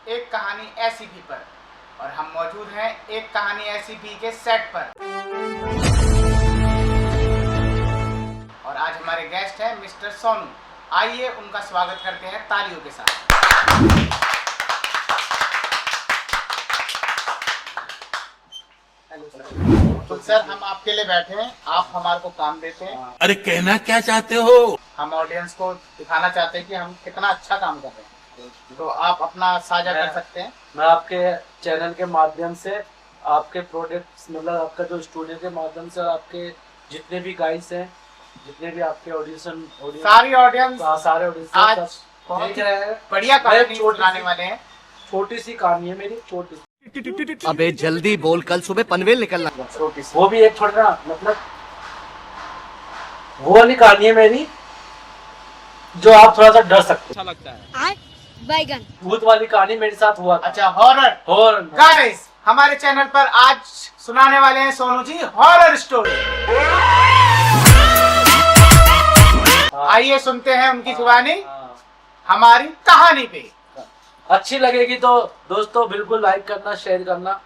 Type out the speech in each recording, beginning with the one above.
एक कहानी ऐसी भी पर, और हम मौजूद हैं एक कहानी ऐसी भी के सेट पर। और आज हमारे गेस्ट हैं मिस्टर सोनू। आइए उनका स्वागत करते हैं तालियों के साथ। Hello sir. तो सर हम आपके लिए बैठे हैं, आप हमारे को काम देते हैं। अरे कहना क्या चाहते हो? हम ऑडियंस को दिखाना चाहते हैं कि हम कितना अच्छा काम कर रहे हैं, तो आप अपना साझा कर सकते हैं। मैं आपके चैनल के माध्यम से आपके प्रोडक्ट्स मतलब आपका जो स्टूडियो के माध्यम से आपके जितने भी गाइड्स हैं, जितने भी आपके ऑडियंस सारी ऑडियंस सारे ऑडियंस आज देख रहे हैं। बढ़िया कहानी सुनाने वाले हैं। छोटी सी कहानी है मेरी, छोटी सी। अबे जल्दी बोल, कल सुबह पनवेल निकलना। छोटी सी वो भी एक छोटा मतलब वो वाली कहानी है मेरी जो आप थोड़ा सा डर सकते अच्छा लगता है। बैगन भूत वाली कहानी मेरे साथ हुआ था। अच्छा, हॉरर। और गाइस, हमारे चैनल पर आज सुनाने वाले हैं सोनू जी हॉरर स्टोरी। आइए सुनते हैं उनकी जुबानी हमारी कहानी पे। अच्छी लगेगी तो दोस्तों बिल्कुल लाइक करना, शेयर करना।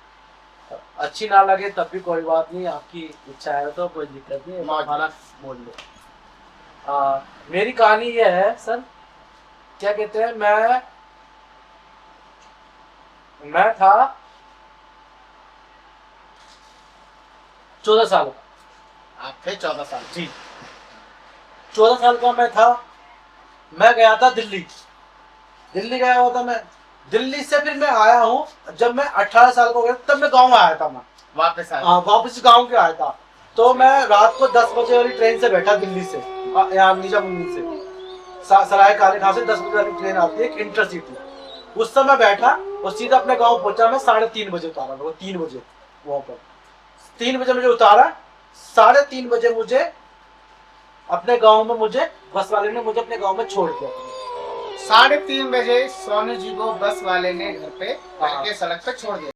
अच्छी ना लगे तब भी कोई बात नहीं, आपकी इच्छा है तो कोई दिक्कत नहीं, हमारा बोल लो। मेरी कहानी ये है सर, क्या कहते हैं, मैं था 14 साल का। आप थे 14 साल। जी 14 साल का मैं था। मैं गया था दिल्ली गया हुआ था मैं। दिल्ली से फिर मैं आया हूँ जब मैं 18 साल का हो गया, तब मैं गाँव आया था। मैं वापस आए। हाँ, वापस गाँव के आया था। तो मैं रात को 10 बजे वाली ट्रेन से बैठा दिल्ली से, यहाँ निजामुद्दीन से सराय काले खां से 10 बजे वाली ट्रेन आती है, इंटरसिटी। उस समय बैठा और सीधा अपने गाँव पहुंचा। मैं 3:30 बजे उतारा, 3 बजे वहां पर 3 बजे मुझे उतारा। 3:30 बजे मुझे अपने गाँव में बस वाले ने मुझे अपने गाँव में छोड़ दिया। 3:30 बजे सोनू जी को बस वाले ने घर पे के सड़क पे छोड़ दिया।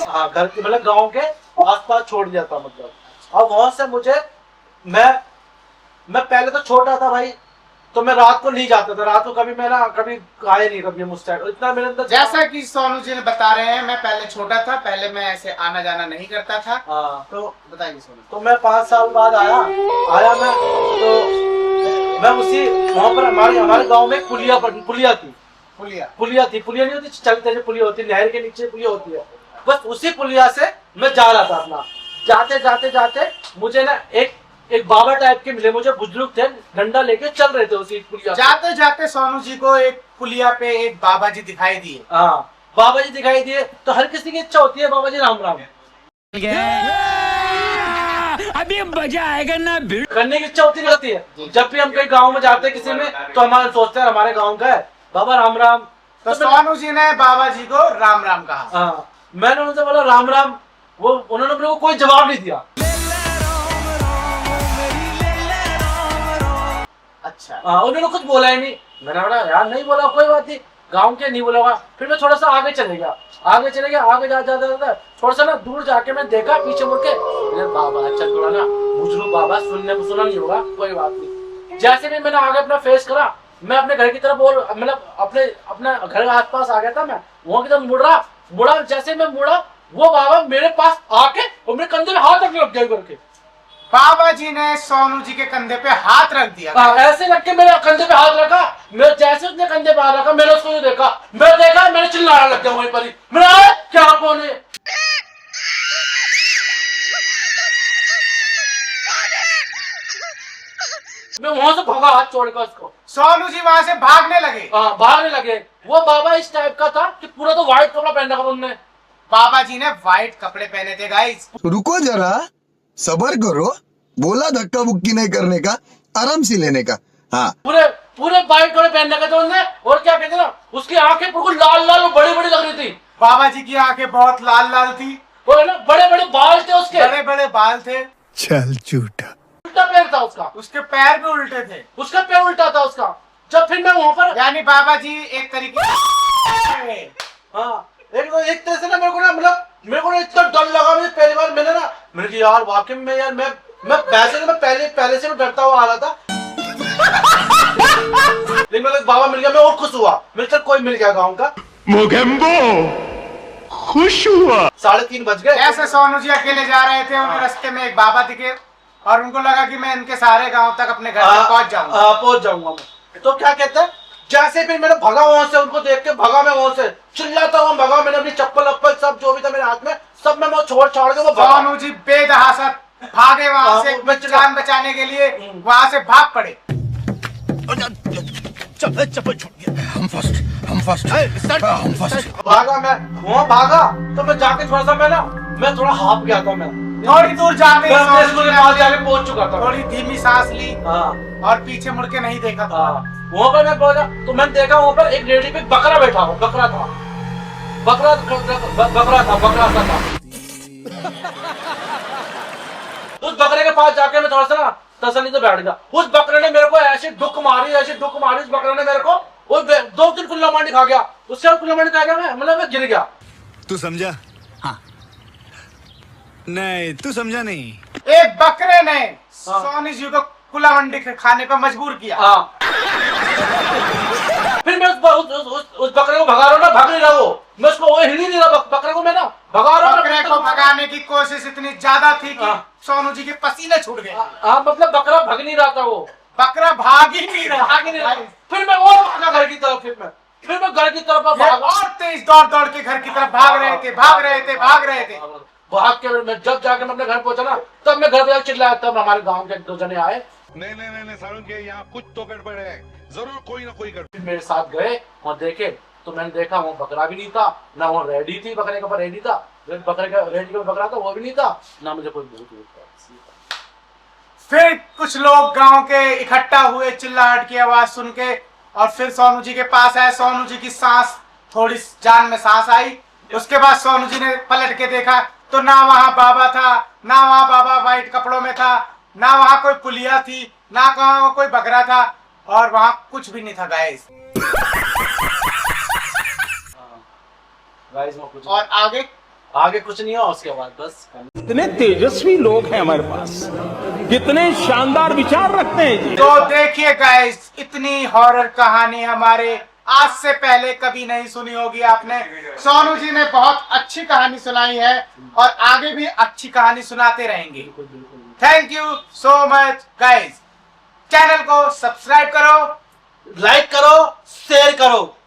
हाँ, घर के मतलब गांव के आसपास छोड़ दिया था मतलब। और वहां से मुझे मैं पहले तो छोटा था भाई, तो मैं रात को नहीं जाता था। रात को कभी आए नहीं कभी मुझ साइड, इतना मेरे अंदर। जैसा कि सोनू जी ने बता रहे हैं, मैं पहले छोटा था, पहले मैं ऐसे आना जाना नहीं करता था। हाँ, तो बताइए सोनू। तो मैं 5 साल बाद आया मैं। तो मैं उसी वहां पर हमारे गांव में पुलिया थी। पुलिया नहीं होती, चलते जो पुलिया होती है, नहर के नीचे पुलिया होती है। बस उसी पुलिया से मैं जा रहा था अपना। जाते मुझे ना एक बाबा टाइप के मिले मुझे, बुजुर्ग थे, डंडा लेके चल रहे थे उसी पुलिया। जाते सोनू जी को एक पुलिया पे एक बाबा जी दिखाई दिए। हाँ, बाबा जी दिखाई दिए। तो हर किसी की इच्छा होती है बाबा जी राम राम अभी मजा आएगा ना, भीड़ करने की इच्छा होती है। जब भी हम कहीं गाँव में जाते हैं किसी में, तो हमारे सोचते हैं हमारे गाँव का है बाबा राम राम। तो सोनू जी ने बाबा जी को राम राम कहा। हाँ, मैंने उनसे बोला राम राम। उन्होंने मेरे को कोई जवाब नहीं दिया। अच्छा। उन्होंने कुछ बोला ही नहीं। मैंने बोला यार नहीं बोला, कोई बात नहीं, गाँव के नहीं बोला। फिर मैं थोड़ा सा आगे चले गया। आगे जाता थोड़ा सा ना दूर जाके मैं देखा पीछे मुड़ के, बाबा अच्छा थोड़ा ना बुजुर्ग बाबा, सुना नहीं होगा, कोई बात नहीं। जैसे भी मैंने आगे अपना फेस करा, मैं अपने घर की तरफ मतलब अपने घर के आसपास आ गया था। मैं वहां की तरफ मुड़ा। जैसे मैं मुड़ा, वो बाबा मेरे पास आके और मेरे कंधे में हाथ रखने लग गया करके। बाबा जी ने सोनू जी के कंधे पे हाथ रख दिया। ऐसे रख के मेरे कंधे पे हाथ रखा। मैं जैसे उसने कंधे पे हाथ रखा, मैंने उसको देखा, मैंने चिल्लाने लग गया वहीं पर ही। मेरा क्या कौन है? मैं वहां से भागा हाथ छोड़कर उसको। सोनू जी वहां से भागने लगे। भागने लगे। वो बाबा इस टाइप का था कि पूरा तो व्हाइट कपड़ा पहन रखा था उन्होंने। बाबा जी ने व्हाइट कपड़े पहने थे गाइस। रुको जरा, सबर करो। बोला धक्का बुक्की नहीं करने का, आराम से लेने का। हाँ, पूरे व्हाइट कपड़े पहन रखे थे उन्होंने। और क्या कहते ना, उसकी आंखें बिल्कुल लाल और बड़ी बड़ी लग रही थी। बाबा जी की आंखें बहुत लाल थी। और ना बड़े बाल थे उसके, बड़े बाल थे। चल झूठा। उल्टा पैर था उसका। उसके पैर भी उल्टे थे। उसका पैर उल्टा था उसका। जब फिर मैं वहां पर, यानी बाबा जी एक तरीके हाँ, एक तरह से ना मेरे को ना इतना डर लगा। मुझे पहली बार मैंने कहा यार वाकई में यार मैं वैसे तो मैं पहले से भी डरता हुआ आ रहा था। लेकिन मेरे को एक बाबा मिल गया, मैं और खुश हुआ। मेरे चल कोई मिल गया गाँव का, खुश हुआ। 3:30 बज गए। ऐसे सोनू जी अकेले जा रहे थे, उन्हें रास्ते में एक बाबा दिखे और उनको लगा कि मैं इनके सारे गांव तक अपने घर तक पहुंच जाऊंगा। पहुंच जाऊंगा मैं। तो क्या कहते हैं, जैसे फिर मैंने भगा वहां से, उनको देख के भगा मैं वहां से, चिल्लाता हुआ भगा। मैंने अपनी चप्पल अप्पल सब जो भी था मेरे हाथ में सब मैं वो छोड़ छाड़ के वो भगा। सोनू जी बेदहासत भागे वहां से, जान बचाने के लिए वहां से भाग पड़े। चप्पल छूट गया। हम फर्स्ट। भागा मैं, वहां भागा तो मैं जाके थोड़ा सा मैं थोड़ा हाफ गया था। मैं थोड़ी दूर जाते ही मैं अपने सोनू स्कूल जी के ने पास जाके पहुंच चुका था। थोड़ी धीमी सांस ली हाँ और पीछे मुड़ के नहीं देखा था। वहां पर मैं पहुंचा तो मैंने देखा वहां पर एक लेडी पे बकरा बैठा हुआ, बकरा था। उस बकरे के पास जाके मैं थोड़ा सा ना तसल्ली से बैठ गया। उस बकरे ने मेरे को ऐसे डुक मारी उस बकरे ने मेरे को, वो 2-3 कुल्ला मांडी खा गया। उससे कुल्ला मांडी खा गया मैं गिर गया। तू समझा? हाँ। नहीं, तू समझा नहीं। एक बकरे ने सोनू जी को कुलावंडी खाने पर मजबूर किया। हाँ। फिर मैं उस बकरे को भगा रहा हूँ ना, भाग नहीं रहा वो, मैं उसको वो हिल ही नहीं रहा बकरे को, मैं ना भगा रहा हूँ। बकरे को भगाने की कोशिश इतनी ज्यादा थी कि सोनू जी के पसीने छूट गए। हाँ मतलब बकरा भाग नहीं रहा था, वो बकरा भाग ही नहीं रहा। फिर मैं और भागा घर की तरफ। फिर मैं घर की तरफ भागा और तेज दौड़ के घर की तरफ भाग रहे थे। भाग के मैं जब जाके मैं अपने घर पहुंचा ना, तब मैं घर पे चिल्लाया। तब हमारे गांव के 2 जने आए। नहीं सारुण के यहाँ कुछ तो गड़बड़ है, जरूर कोई ना कोई गड़बड़। मेरे साथ गए और देखे तो मैंने देखा वो बकरा भी नहीं था, ना वो रेडी थी, बकरे के ऊपर रेडी था, बकरे का रेडी का बकरा था वो भी नहीं था, ना मुझे कोई भूत था। फिर कुछ लोग गांव के इकट्ठा हुए चिल्लाहट की आवाज सुन के और फिर सोनू जी के पास आए। सोनू जी की सांस थोड़ी जान में सांस आई। उसके बाद सोनू जी ने पलट के देखा तो ना वहां बाबा था, ना वहां बाबा व्हाइट कपड़ों में था, ना वहां कोई पुलिया थी, ना वहां कोई बकरा था, और वहां कुछ भी नहीं था गाइस। और आगे कुछ नहीं हुआ। उसके बाद बस कितने तेजस्वी लोग हैं हमारे पास, कितने शानदार विचार रखते हैं जी। तो देखिए गाइस, इतनी हॉरर कहानी हमारे आज से पहले कभी नहीं सुनी होगी आपने। सोनू जी ने बहुत अच्छी कहानी सुनाई है और आगे भी अच्छी कहानी सुनाते रहेंगे। Thank you so much guys. Channel को सब्सक्राइब करो, लाइक करो, शेयर करो।